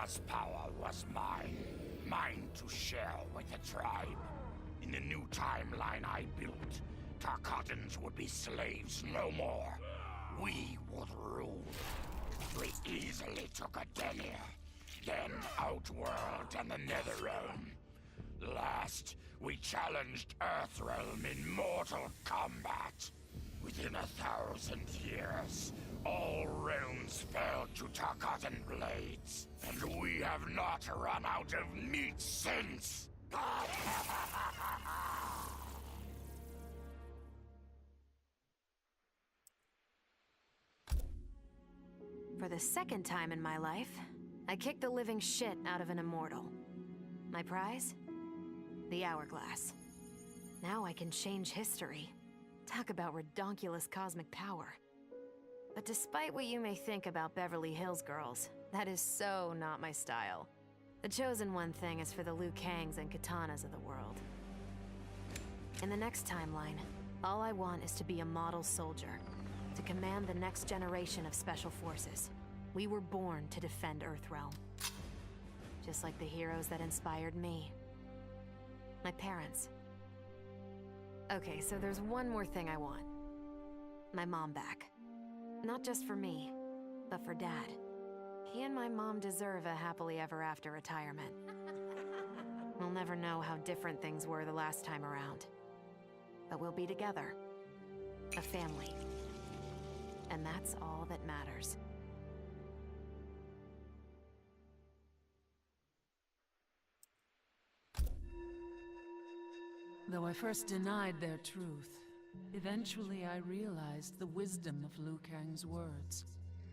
Kronicka's power was mine. Mine to share with the tribe. In the new timeline I built, Tarkatans would be slaves no more. We would rule. We easily took Adenir, then Outworld and the Netherrealm. Last, we challenged Earthrealm in mortal combat. Within 1,000 years, all realms fell to Tarkatan blades, and we have not run out of meat since! For the second time in my life, I kicked the living shit out of an immortal. My prize? The hourglass. Now I can change history. Talk about redonkulous cosmic power. But despite what you may think about Beverly Hills girls, that is so not my style. The chosen one thing is for the Liu Kangs and Katanas of the world. In the next timeline, all I want is to be a model soldier, to command the next generation of special forces. We were born to defend Earthrealm. Just like the heroes that inspired me. My parents. Okay, so there's one more thing I want. My mom back. Not just for me, but for Dad. He and my mom deserve a happily ever after retirement. We'll never know how different things were the last time around. But we'll be together. A family. And that's all that matters. Though I first denied their truth, eventually I realized the wisdom of Liu Kang's words.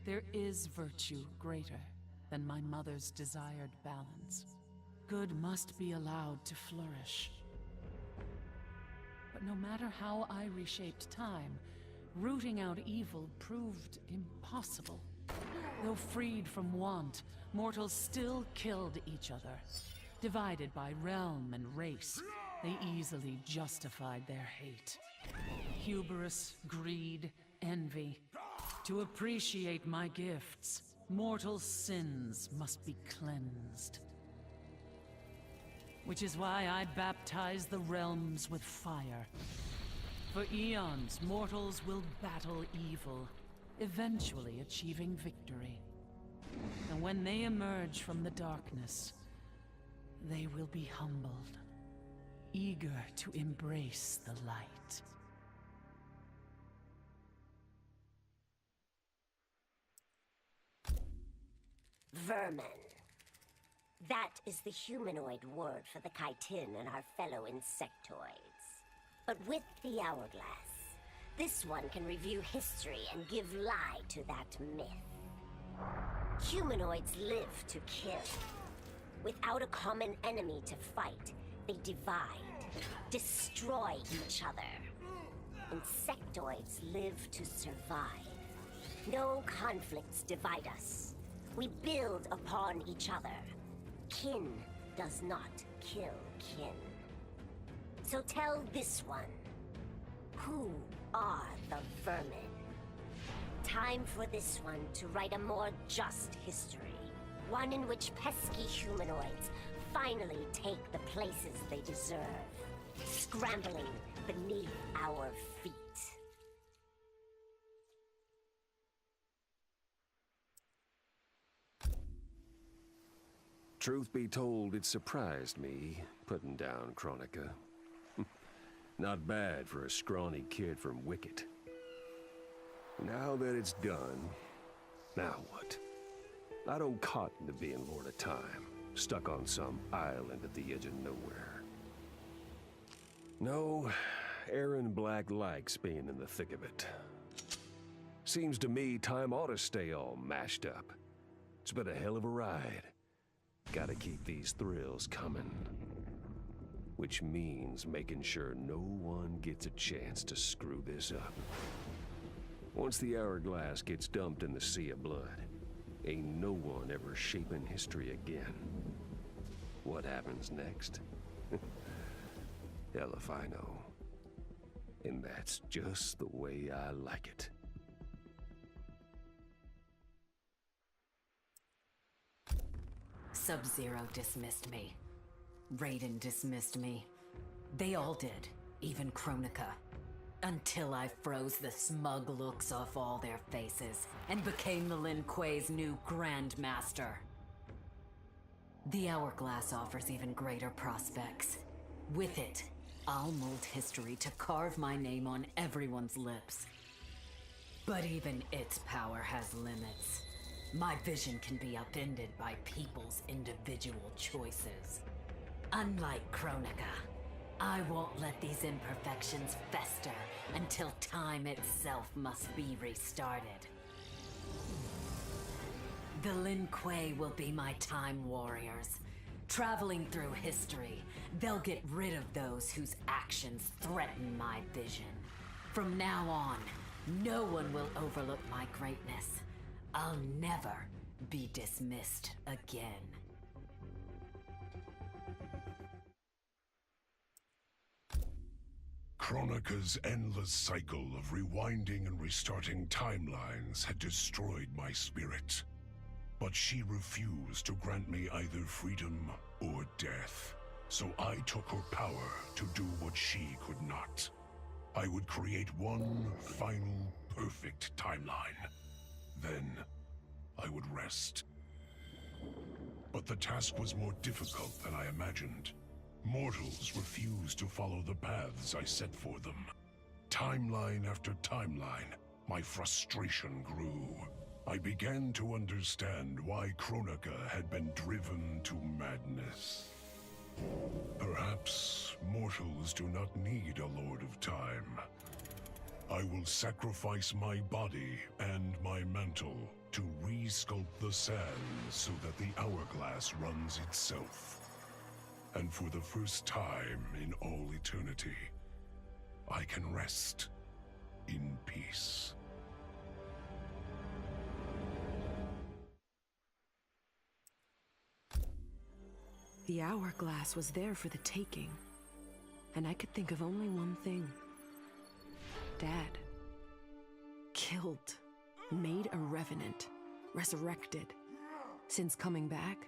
There is virtue greater than my mother's desired balance. Good must be allowed to flourish. But no matter how I reshaped time, rooting out evil proved impossible. Though freed from want, mortals still killed each other. Divided by realm and race, they easily justified their hate. Hubris, greed, envy. To appreciate my gifts, mortal sins must be cleansed. Which is why I baptize the realms with fire. For eons, mortals will battle evil, eventually achieving victory. And when they emerge from the darkness, they will be humbled, eager to embrace the light. Vermin. That is the humanoid word for the chitin and our fellow insectoids. But with the hourglass, this one can review history and give lie to that myth. Humanoids live to kill. Without a common enemy to fight, they divide, destroy each other. Insectoids live to survive. No conflicts divide us. We build upon each other. Kin does not kill kin. So tell this one, who are the vermin? Time for this one to write a more just history. One in which pesky humanoids finally take the places they deserve, scrambling beneath our feet. Truth be told, it surprised me, putting down Kronicka. Not bad for a scrawny kid from Wicket. Now that it's done, now what? I don't cotton to being Lord of Time, stuck on some island at the edge of nowhere. No, Aaron Black likes being in the thick of it. Seems to me time ought to stay all mashed up. It's been a hell of a ride. Gotta keep these thrills coming. Which means making sure no one gets a chance to screw this up. Once the hourglass gets dumped in the sea of blood, ain't no one ever shaping history again. What happens next? Hell if I know. And that's just the way I like it. Sub-Zero dismissed me. Raiden dismissed me. They all did, even Kronika. Until I froze the smug looks off all their faces and became the Lin Kuei's new Grand Master. The Hourglass offers even greater prospects. With it, I'll mold history to carve my name on everyone's lips. But even its power has limits. My vision can be upended by people's individual choices. Unlike Kronika, I won't let these imperfections fester until time itself must be restarted. The Lin Kuei will be my time warriors. Traveling through history, they'll get rid of those whose actions threaten my vision. From now on, no one will overlook my greatness. I'll never be dismissed again. Kronika's endless cycle of rewinding and restarting timelines had destroyed my spirit. But she refused to grant me either freedom or death. So I took her power to do what she could not. I would create one final, perfect timeline. Then, I would rest. But the task was more difficult than I imagined. Mortals refused to follow the paths I set for them. Timeline after timeline, my frustration grew. I began to understand why Kronika had been driven to madness. Perhaps mortals do not need a Lord of Time. I will sacrifice my body and my mantle to re-sculpt the sands so that the hourglass runs itself. And for the first time in all eternity, I can rest in peace. The hourglass was there for the taking, and I could think of only one thing. Dad. Killed. Made a revenant. Resurrected. Since coming back,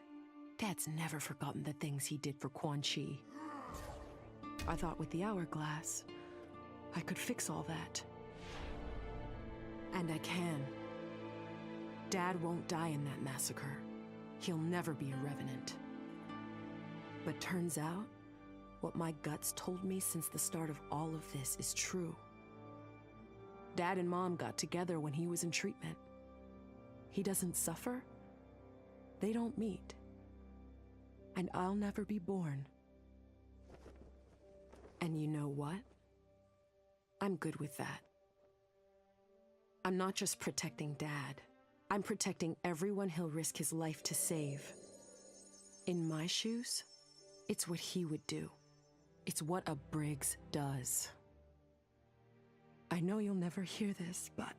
Dad's never forgotten the things he did for Quan Chi. I thought with the hourglass, I could fix all that. And I can. Dad won't die in that massacre. He'll never be a revenant. But turns out, what my guts told me since the start of all of this is true. Dad and Mom got together when he was in treatment. He doesn't suffer. They don't meet. And I'll never be born. And you know what? I'm good with that. I'm not just protecting Dad. I'm protecting everyone he'll risk his life to save. In my shoes, it's what he would do. It's what a Briggs does. I know you'll never hear this, but...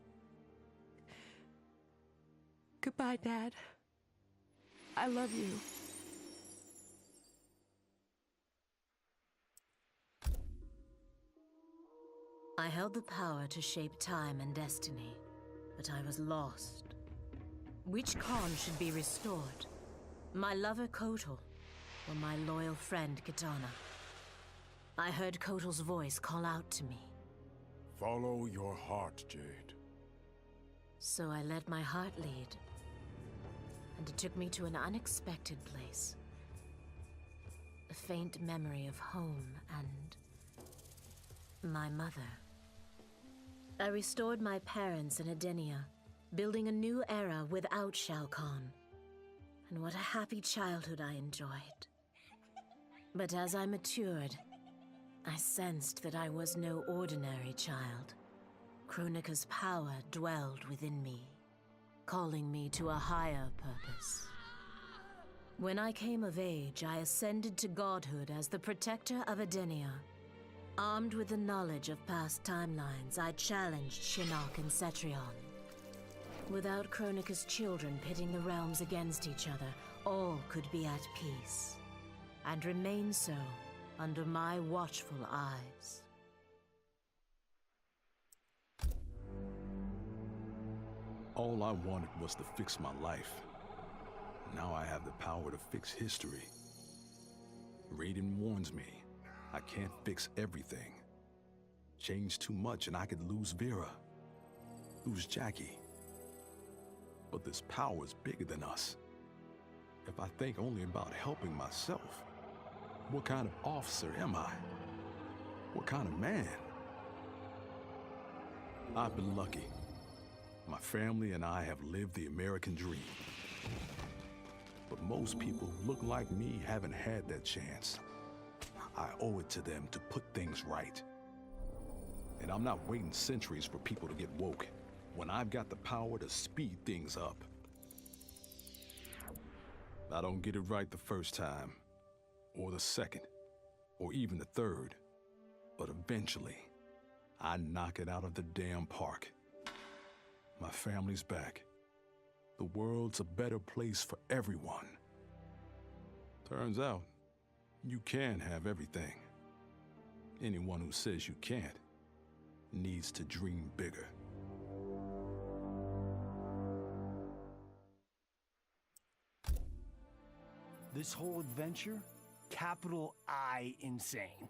Goodbye, Dad. I love you. I held the power to shape time and destiny, but I was lost. Which Khan should be restored? My lover Kotal, or my loyal friend Kitana? I heard Kotal's voice call out to me. Follow your heart, Jade. So I let my heart lead, and it took me to an unexpected place. A faint memory of home and my mother. I restored my parents in Edenia, building a new era without Shao Kahn. And what a happy childhood I enjoyed. But as I matured, I sensed that I was no ordinary child. Kronika's power dwelled within me, calling me to a higher purpose. When I came of age, I ascended to godhood as the protector of Edenia. Armed with the knowledge of past timelines, I challenged Shinnok and Cetrion. Without Kronika's children pitting the realms against each other, all could be at peace, and remain so under my watchful eyes. All I wanted was to fix my life. Now I have the power to fix history. Raiden warns me, I can't fix everything. Change too much and I could lose Vera, lose Jackie. But this power is bigger than us. If I think only about helping myself, what kind of officer am I? What kind of man? I've been lucky. My family and I have lived the American dream. But most people who look like me haven't had that chance. I owe it to them to put things right. And I'm not waiting centuries for people to get woke when I've got the power to speed things up. I don't get it right the first time, or the second, or even the third. But eventually, I knock it out of the damn park. My family's back. The world's a better place for everyone. Turns out, you can have everything. Anyone who says you can't needs to dream bigger. This whole adventure, capital I insane.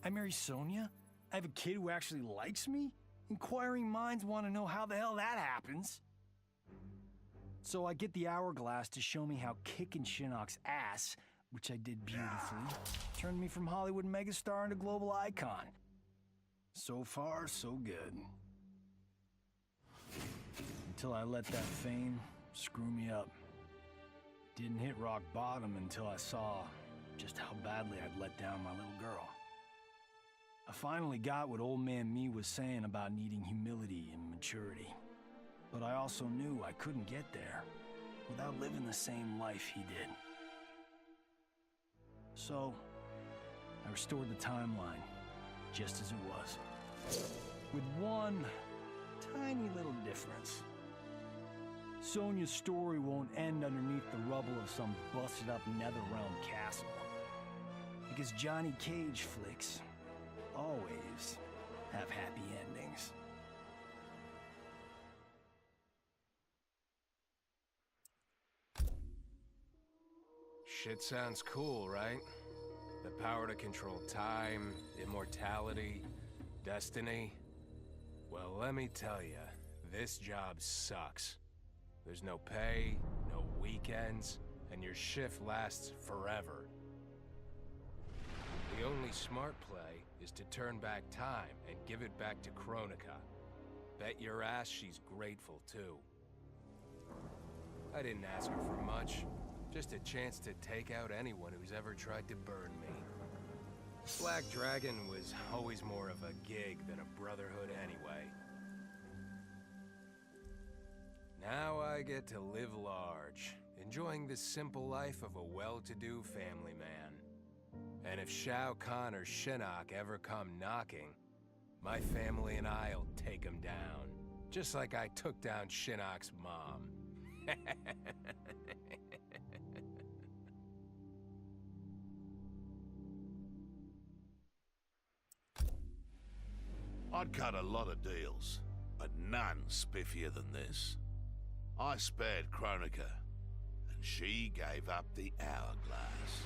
I marry Sonia? I have a kid who actually likes me? Inquiring minds want to know how the hell that happens. So I get the hourglass to show me how kicking Shinnok's ass, which I did beautifully, turned me from Hollywood megastar into global icon. So far, so good. Until I let that fame screw me up. Didn't hit rock bottom until I saw just how badly I'd let down my little girl. I finally got what old man me was saying about needing humility and maturity. But I also knew I couldn't get there without living the same life he did. So, I restored the timeline, just as it was. With one tiny little difference. Sonia's story won't end underneath the rubble of some busted-up Netherrealm castle. Because Johnny Cage flicks always have happy endings. Shit sounds cool, right? The power to control time, immortality, destiny. Well, let me tell you, this job sucks. There's no pay, no weekends, and your shift lasts forever. The only smart play is to turn back time and give it back to Kronika. Bet your ass she's grateful, too. I didn't ask her for much. Just a chance to take out anyone who's ever tried to burn me. Black Dragon was always more of a gig than a brotherhood anyway. Now I get to live large, enjoying the simple life of a well-to-do family man. And if Shao Kahn or Shinnok ever come knocking, my family and I'll take them down. Just like I took down Shinnok's mom. I'd cut a lot of deals, but none spiffier than this. I spared Kronika, and she gave up the hourglass.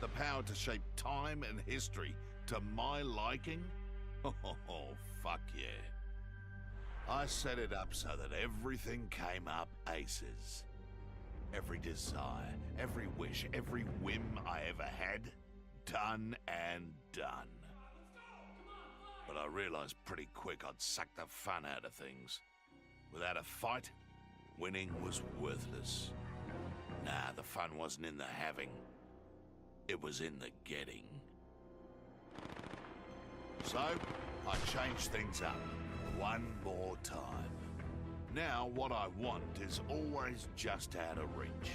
The power to shape time and history to my liking? Oh, fuck yeah. I set it up so that everything came up aces. Every desire, every wish, every whim I ever had, done and done. But I realized pretty quick I'd suck the fun out of things. Without a fight, winning was worthless. Nah, the fun wasn't in the having. It was in the getting. So, I changed things up one more time. Now, what I want is always just out of reach.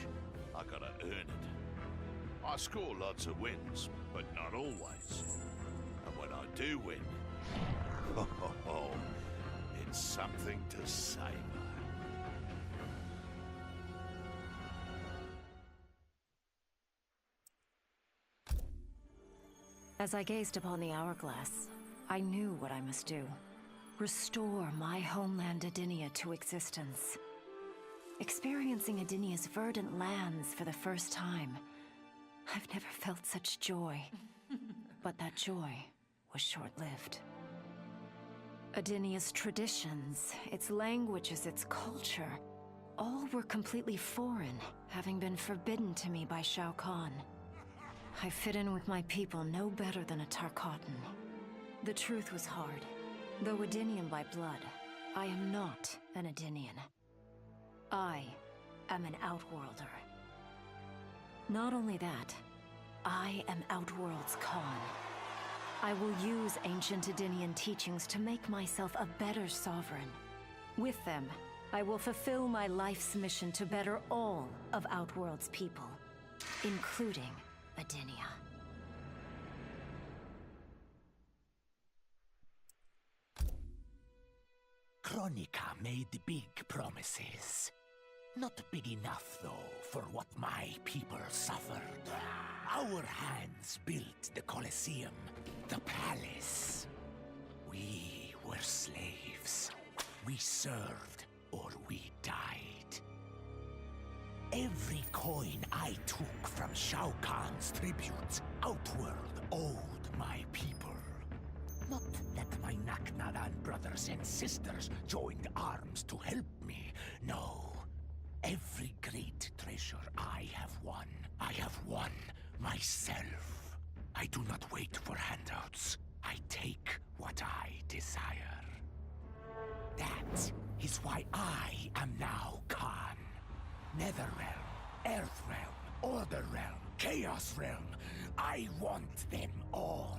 I gotta earn it. I score lots of wins, but not always. And when I do win, it's something to savor. As I gazed upon the hourglass, I knew what I must do. Restore my homeland Adinia to existence. Experiencing Adinia's verdant lands for the first time. I've never felt such joy. But that joy was short-lived. Adinia's traditions, its languages, its culture, all were completely foreign, having been forbidden to me by Shao Kahn. I fit in with my people no better than a Tarkatan. The truth was hard. Though Adinian by blood, I am not an Adinian. I am an Outworlder. Not only that, I am Outworld's Khan. I will use ancient Adinian teachings to make myself a better sovereign. With them, I will fulfill my life's mission to better all of Outworld's people, including Adinia. Kronika made big promises. Not big enough, though, for what my people suffered. Our hands built the Colosseum, the palace. We were slaves. We served or we died. Every coin I took from Shao Kahn's tributes, Outworld owed my people. Not that my Naknadan brothers and sisters joined arms to help me, no. Every great treasure I have won myself. I do not wait for handouts. I take what I desire. That is why I am now Khan. Netherrealm, Earthrealm, Order Realm, Chaos Realm. I want them all.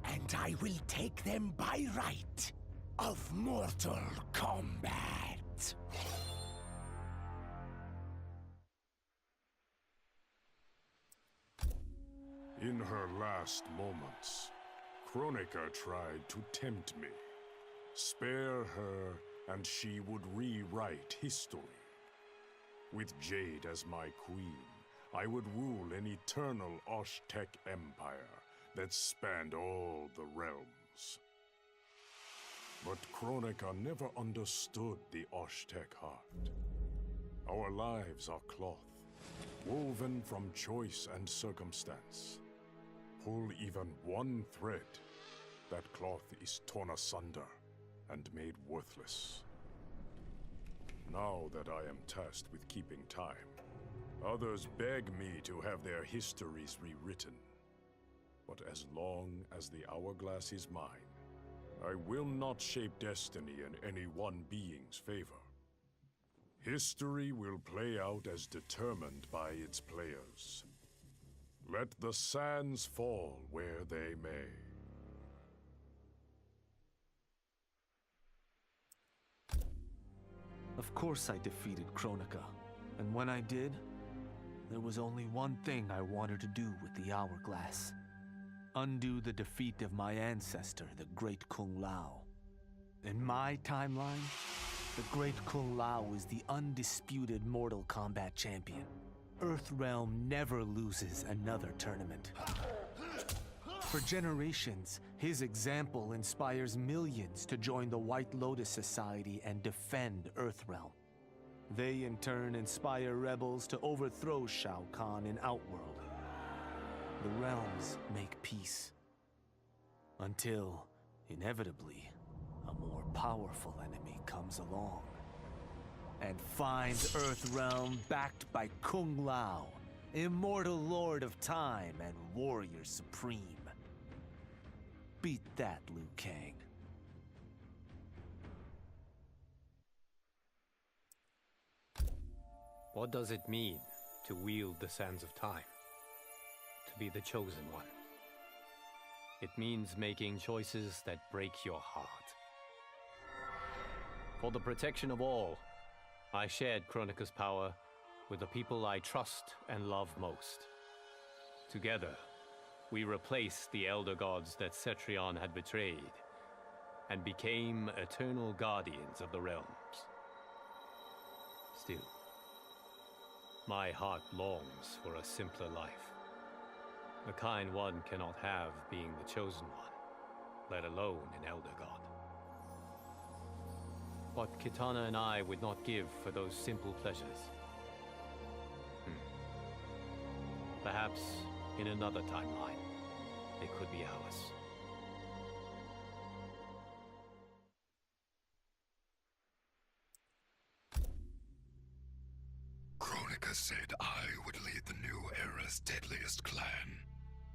And I will take them by right of Mortal Kombat. In her last moments, Kronika tried to tempt me. Spare her, and she would rewrite history. With Jade as my queen, I would rule an eternal Osh-Tech empire that spanned all the realms. But Kronika never understood the Osh-Tech heart. Our lives are cloth, woven from choice and circumstance. Pull even one thread, that cloth is torn asunder and made worthless. Now that I am tasked with keeping time, others beg me to have their histories rewritten. But as long as the hourglass is mine, I will not shape destiny in any one being's favor. History will play out as determined by its players. Let the sands fall where they may. Of course I defeated Kronika, and when I did, there was only one thing I wanted to do with the hourglass. Undo the defeat of my ancestor, the Great Kung Lao. In my timeline, the Great Kung Lao is the undisputed Mortal Kombat champion. Earthrealm never loses another tournament. For generations, his example inspires millions to join the White Lotus Society and defend Earthrealm. They in turn inspire rebels to overthrow Shao Kahn in Outworld. The realms make peace. Until, inevitably, a more powerful enemy comes along and finds Earthrealm backed by Kung Lao, immortal lord of time and warrior supreme. Beat that, Liu Kang. What does it mean to wield the sands of time? To be the chosen one? It means making choices that break your heart. For the protection of all, I shared Kronika's power with the people I trust and love most. Together, we replaced the elder gods that Cetrion had betrayed, and became eternal guardians of the realms. Still, my heart longs for a simpler life. The kind one cannot have being the chosen one, let alone an elder god. what Kitana and I would not give for those simple pleasures. Perhaps in another timeline, they could be ours. Kronika said I would lead the new era's deadliest clan.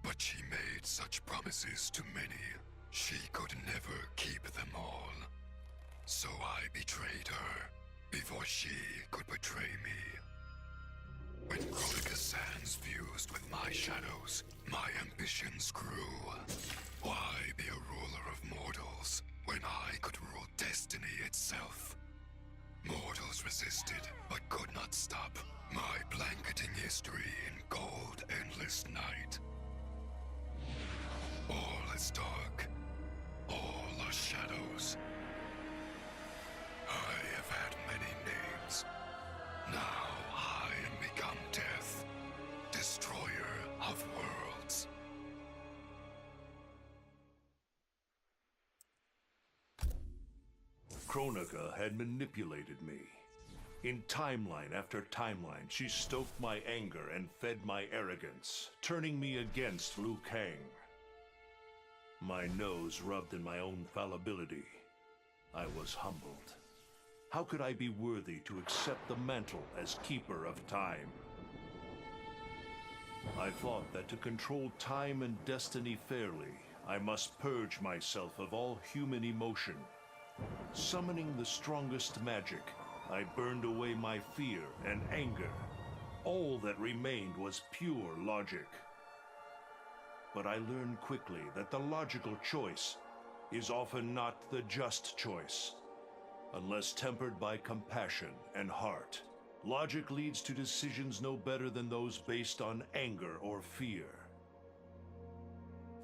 But she made such promises to many, she could never keep them all. So I betrayed her, before she could betray me. When Kronika's sands fused with my shadows, my ambitions grew. Why be a ruler of mortals, when I could rule destiny itself? Mortals resisted, but could not stop my blanketing history in cold, endless night. All is dark. All are shadows. I have had many names. Now I am become death, destroyer of worlds. Kronika had manipulated me. In timeline after timeline, she stoked my anger and fed my arrogance, turning me against Liu Kang. My nose rubbed in my own fallibility. I was humbled. How could I be worthy to accept the mantle as keeper of time? I thought that to control time and destiny fairly, I must purge myself of all human emotion. Summoning the strongest magic, I burned away my fear and anger. All that remained was pure logic. But I learned quickly that the logical choice is often not the just choice. Unless tempered by compassion and heart, logic leads to decisions no better than those based on anger or fear.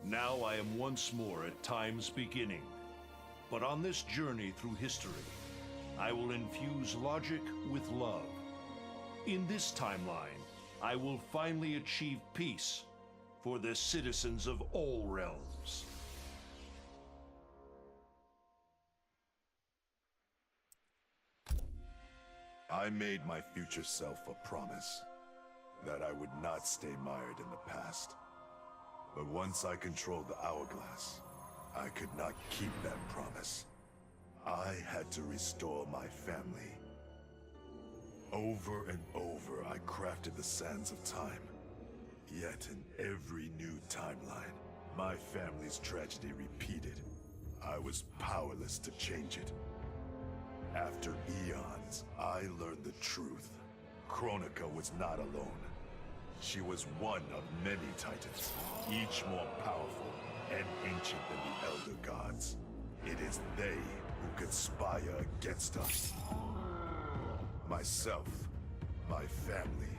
Now I am once more at time's beginning. But on this journey through history, I will infuse logic with love. In this timeline, I will finally achieve peace for the citizens of all realms. I made my future self a promise that I would not stay mired in the past. But once I controlled the hourglass, I could not keep that promise. I had to restore my family. Over and over, I crafted the sands of time. Yet in every new timeline, my family's tragedy repeated. I was powerless to change it. After eons, I learned the truth. Kronika was not alone. She was one of many titans, each more powerful and ancient than the Elder Gods. It is they who conspire against us. Myself, my family,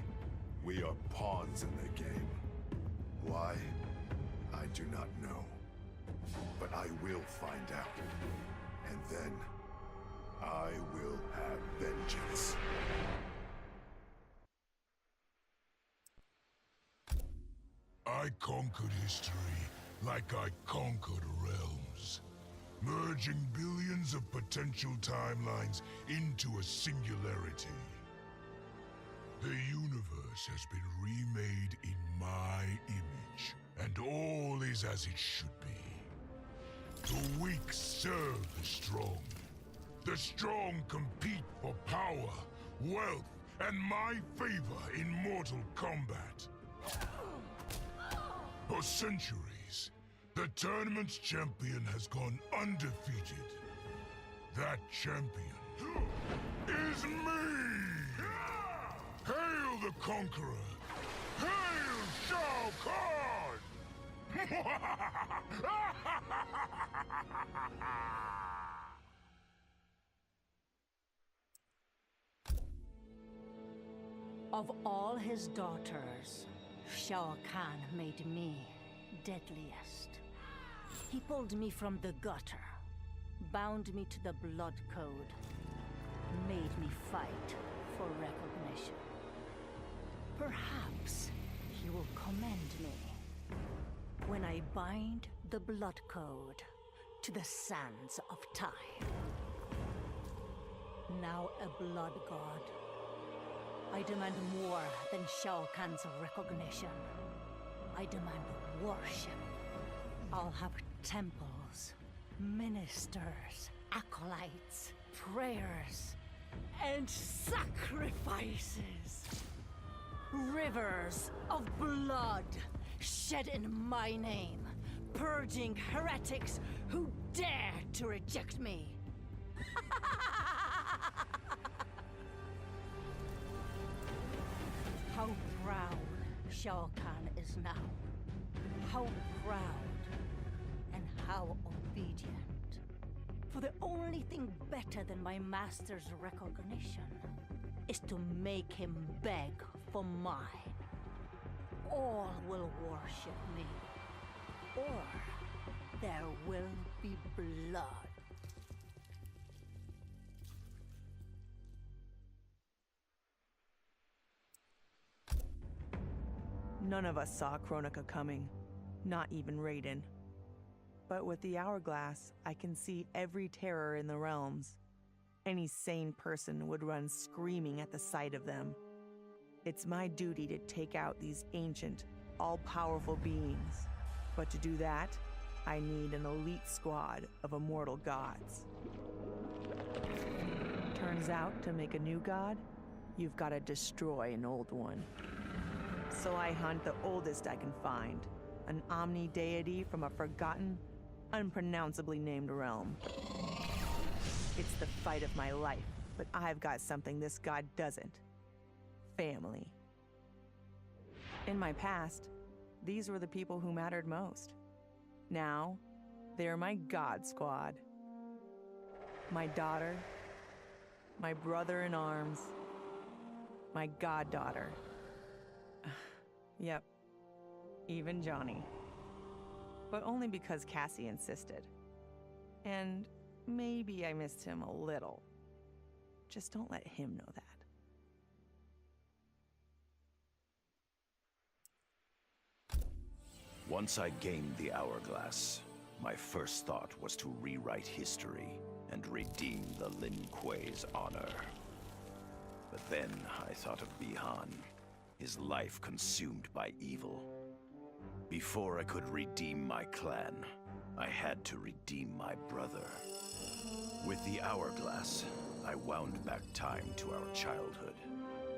we are pawns in their game. Why? I do not know. But I will find out. And then, I will have vengeance. I conquered history like I conquered realms, merging billions of potential timelines into a singularity. The universe has been remade in my image, and all is as it should be. The weak serve the strong. The strong compete for power, wealth, and my favor in mortal combat. For centuries, the tournament's champion has gone undefeated. That champion is me! Hail the Conqueror! Hail Shao Kahn! Of all his daughters, Shao Kahn made me deadliest. He pulled me from the gutter, bound me to the blood code, made me fight for recognition. Perhaps he will commend me when I bind the blood code to the sands of time. now a blood god. I demand more than Shao Kahn's recognition. I demand worship. I'll have temples, ministers, acolytes, prayers, and sacrifices. Rivers of blood shed in my name, purging heretics who dare to reject me. How proud Shao Kahn is now. How proud and how obedient. For the only thing better than my master's recognition is to make him beg for mine. All will worship me, or there will be blood. None of us saw Kronika coming, not even Raiden. But with the hourglass, I can see every terror in the realms. Any sane person would run screaming at the sight of them. It's my duty to take out these ancient, all-powerful beings. But to do that, I need an elite squad of immortal gods. Turns out, to make a new god, you've got to destroy an old one. So I hunt the oldest I can find, an omni-deity from a forgotten, unpronounceably named realm. It's the fight of my life, but I've got something this god doesn't. Family. In my past, these were the people who mattered most. Now, they're my god squad. My daughter, my brother in arms, my goddaughter. Yep, even Johnny. But only because Cassie insisted. And maybe I missed him a little. Just don't let him know that. Once I gained the hourglass, my first thought was to rewrite history and redeem the Lin Kuei's honor. But then I thought of Bihan, his life consumed by evil. Before I could redeem my clan, I had to redeem my brother. With the hourglass, I wound back time to our childhood.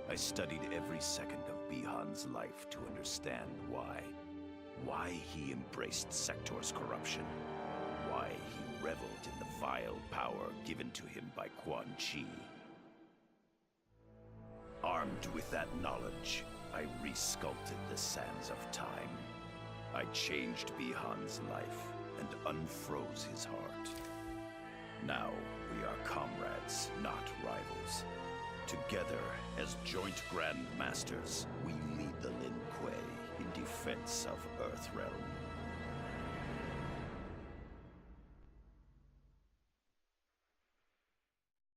I studied every second of Bihan's life to understand why. Why he embraced Sector's corruption. Why he reveled in the vile power given to him by Quan Chi. Armed with that knowledge, I resculpted the sands of time. I changed Bihan's life and unfroze his heart. Now we are comrades, not rivals. Together, as joint Grand Masters, we lead the Lin Kuei in defense of Earthrealm.